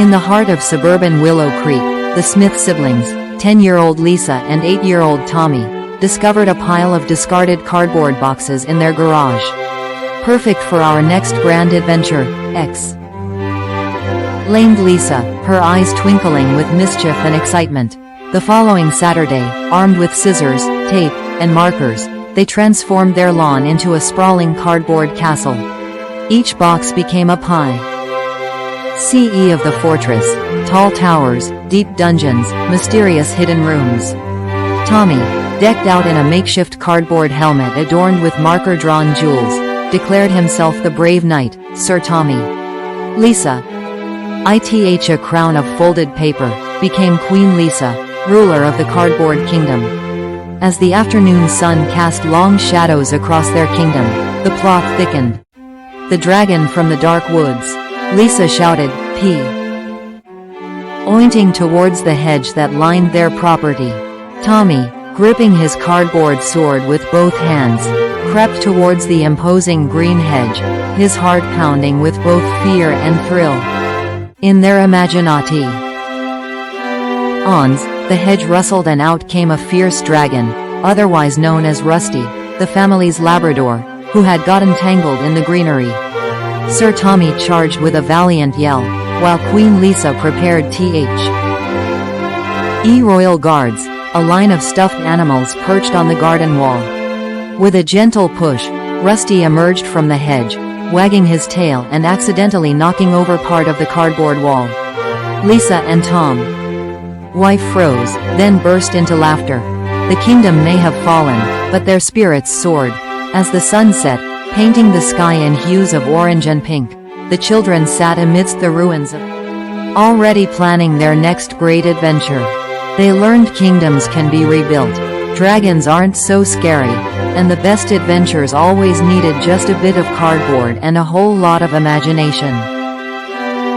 In the heart of suburban Willow Creek, the Smith siblings, 10-year-old Lisa and 8-year-old Tommy, discovered a pile of discarded cardboard boxes in their garage. Perfect for our next grand adventure, exclaimed Lisa, her eyes twinkling with mischief and excitement. The following Saturday, armed with scissors, tape, and markers, they transformed their lawn into a sprawling cardboard castle. Each box became a PIE of the fortress: tall towers, deep dungeons, mysterious hidden rooms. Tommy, decked out in a makeshift cardboard helmet adorned with marker-drawn jewels, declared himself the brave knight, Sir Tommy. Lisa, ith a crown of folded paper, became Queen Lisa, ruler of the cardboard kingdom. As the afternoon sun cast long shadows across their kingdom, the plot thickened. The dragon from the dark woods, Lisa shouted, pointing towards the hedge that lined their property. Tommy, gripping his cardboard sword with both hands, crept towards the imposing green hedge, his heart pounding with both fear and thrill. In their imaginati ons, the hedge rustled and out came a fierce dragon, otherwise known as Rusty, the family's Labrador, who had gotten tangled in the greenery. Sir Tommy charged with a valiant yell, while Queen Lisa prepared royal guards, a line of stuffed animals perched on the garden wall. With a gentle push, Rusty emerged from the hedge, wagging his tail and accidentally knocking over part of the cardboard wall. Lisa and Tom's wife froze, then burst into laughter. The kingdom may have fallen, but their spirits soared. As the sun set, painting the sky in hues of orange and pink, the children sat amidst the ruins already planning their next great adventure. They learned kingdoms can be rebuilt, dragons aren't so scary, and the best adventures always needed just a bit of cardboard and a whole lot of imagination.